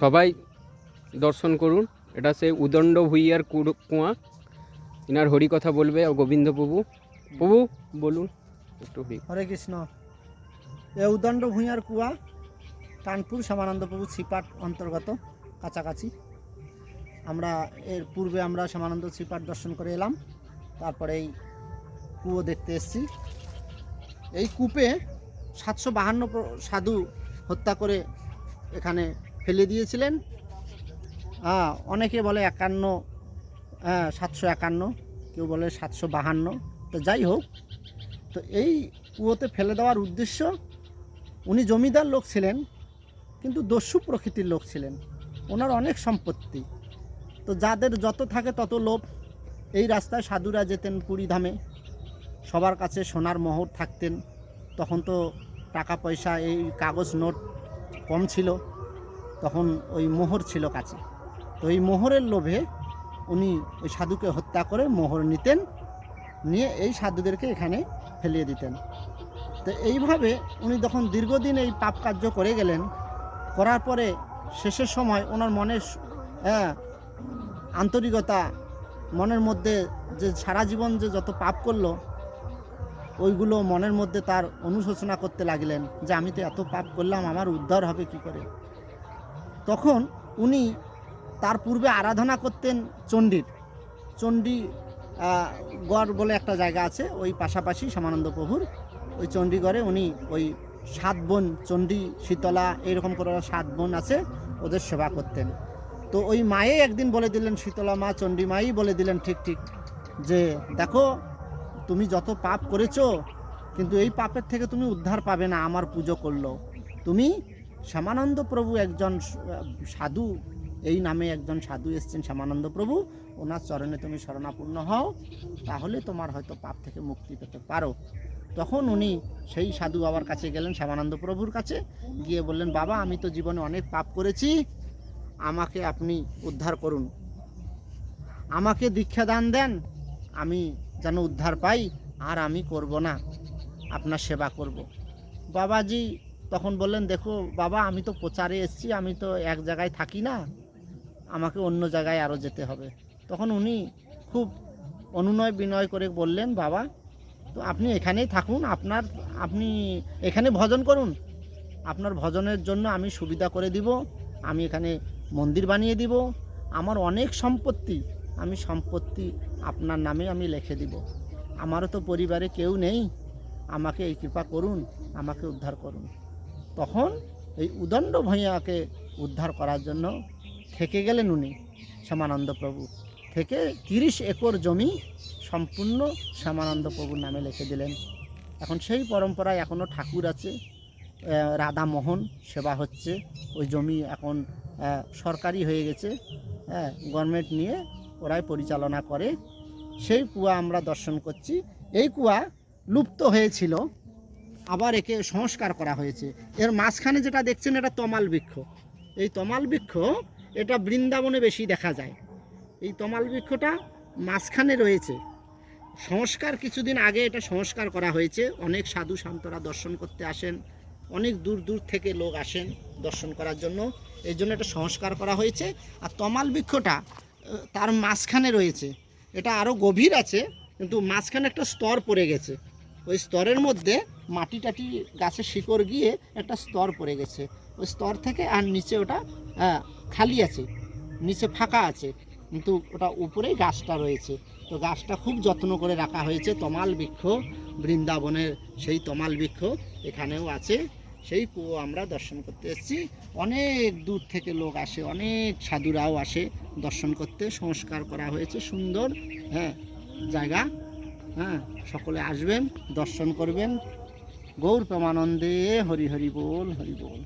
সবাই দর্শন করুন। এটা সেই উদণ্ড ভূঁইয়ার কুয়া। ইনার হরি কথা বলবে গোবিন্দ প্রভু। প্রভু বলুন একটু হরি। হরে কৃষ্ণ। এ উদণ্ড ভূঁইয়ার কুয়া, কানপুর শ্যামানন্দ প্রভু শ্রীপাঠ অন্তর্গত কাছাকাছি। আমরা এর পূর্বে আমরা শ্যামানন্দ শ্রীপাঠ দর্শন করে এলাম, তারপরে এই কুয়ো দেখতে এসেছি। এই কূপে 752 সাধু হত্যা করে এখানে ফেলে দিয়েছিলেন। অনেকে বলে 51, 751, কেউ বলে 752। তো যাই হোক, তো এই কুয়োতে ফেলে দেওয়ার উদ্দেশ্য, উনি জমিদার লোক ছিলেন কিন্তু দস্যু প্রকৃতির লোক ছিলেন। ওনার অনেক সম্পত্তি, তো যাদের যত থাকে তত লোভ। এই রাস্তায় সাধুরা যেতেন পুরী ধামে, সবার কাছে সোনার মোহর থাকতেন। তখন তো টাকা পয়সা, এই কাগজ নোট কম ছিল, তখন ওই মোহর ছিল কাছে। তো এই মোহরের লোভে উনি ওই সাধুকে হত্যা করে মোহর নিতেন, নিয়ে এই সাধুদেরকে এখানে ফেলিয়ে দিতেন। তো এইভাবে উনি যখন দীর্ঘদিন এই পাপ কার্য করে গেলেন, করার পরে শেষের সময় ওনার মনের আন্তরিকতা, মনের মধ্যে যে সারা জীবন যে যত পাপ করলো, ওইগুলো মনের মধ্যে তার অনুশোচনা করতে লাগলেন যে আমি তো এত পাপ করলাম, আমার উদ্ধার হবে কি করে। তখন উনি তার পূর্বে আরাধনা করতেন চণ্ডী গড় বলে একটা জায়গা আছে, ওই পাশাপাশি শ্যামানন্দ প্রভুর ওই চণ্ডীগড়ে উনি ওই 7 বোন, চণ্ডী, শীতলা, এইরকম করে 7 বোন আছে, ওদের সেবা করতেন। তো ওই মায়ে একদিন বলে দিলেন, শীতলা মা, চণ্ডী মাই বলে দিলেন ঠিক যে দেখো, তুমি যত পাপ করেছো, কিন্তু এই পাপের থেকে তুমি উদ্ধার পাবে না আমার পুজো করলো। তুমি শ্যামানন্দ প্রভু একজন সাধু, এই নামে একজন সাধু এসছেন শ্যামানন্দ প্রভু, ওনার চরণে তুমি শরণাপন্ন হও, তাহলে তোমার হয়তো পাপ থেকে মুক্তি পেতে পারো। তখন উনি সেই সাধু বাবার কাছে গেলেন, শ্যামানন্দ প্রভুর কাছে গিয়ে বললেন, বাবা আমি তো জীবনে অনেক পাপ করেছি, আমাকে আপনি উদ্ধার করুন, আমাকে দীক্ষা দান দেন, আমি যেন উদ্ধার পাই, আর আমি করব না, আপনার সেবা করব। বাবাজি তখন বললেন, দেখো বাবা, আমি তো প্রচারে এসেছি, আমি তো এক জায়গায় থাকি না, আমাকে অন্য জায়গায় আরও যেতে হবে। তখন উনি খুব অনুনয় বিনয় করে বললেন, বাবা তো আপনি এখানেই থাকুন, আপনি এখানে ভজন করুন, আপনার ভজনের জন্য আমি সুবিধা করে দিব, আমি এখানে মন্দির বানিয়ে দিব, আমার অনেক সম্পত্তি, আমি সম্পত্তি আপনার নামে আমি লিখে দিব, আমারও তো পরিবারে কেউ নেই, আমাকে এই কৃপা করুন, আমাকে উদ্ধার করুন। তখন এই উদণ্ড ভূঁইয়াকে উদ্ধার করার জন্য থেকে গেলেন উনি শ্যামানন্দ প্রভু, থেকে 30 একর জমি সম্পূর্ণ শ্যামানন্দ প্রভুর নামে লিখে দিলেন। এখন সেই পরম্পরায় এখনও ঠাকুর আছে, রাধামোহন সেবা হচ্ছে, ওই জমি এখন সরকারি হয়ে গেছে, গভর্নমেন্ট নিয়ে ওরাই পরিচালনা করে। সেই কুয়া আমরা দর্শন করছি। এই কুয়া লুপ্ত হয়েছিল, আবার একে সংস্কার করা হয়েছে। এর মাঝখানে যেটা দেখছেন, এটা তমাল বৃক্ষ। এই তমাল বৃক্ষ, এটা বৃন্দাবনে বেশি দেখা যায়। এই তমাল বৃক্ষটা মাঝখানে রয়েছে। সংস্কার কিছুদিন আগে এটা সংস্কার করা হয়েছে, অনেক সাধু সন্তরা দর্শন করতে আসেন, অনেক দূর দূর থেকে লোক আসেন দর্শন করার জন্য, এই জন্য এটা সংস্কার করা হয়েছে। আর তমাল বৃক্ষটা তার মাঝখানে রয়েছে, এটা আরও গভীর আছে, কিন্তু মাঝখানে একটা স্তর পড়ে গেছে, ওই স্তরের মধ্যে মাটি টাটি গাছের শিকড় গিয়ে একটা স্তর পড়ে গেছে, ওই স্তর থেকে আর নিচে ওটা খালি আছে, নিচে ফাঁকা আছে, কিন্তু ওটা উপরেই গাছটা রয়েছে। তো গাছটা খুব যত্ন করে রাখা হয়েছে, তমাল বৃক্ষ, বৃন্দাবনের সেই তমাল বৃক্ষ এখানেও আছে। সেই কুয়ো আমরা দর্শন করতে এসেছি, অনেক দূর থেকে লোক আসে, অনেক সাধুরাও আসে দর্শন করতে, সংস্কার করা হয়েছে সুন্দর জায়গা। সকলে আসবেন, দর্শন করবেন। গৌর প্রেমানন্দে হরি হরি বল, হরি বল।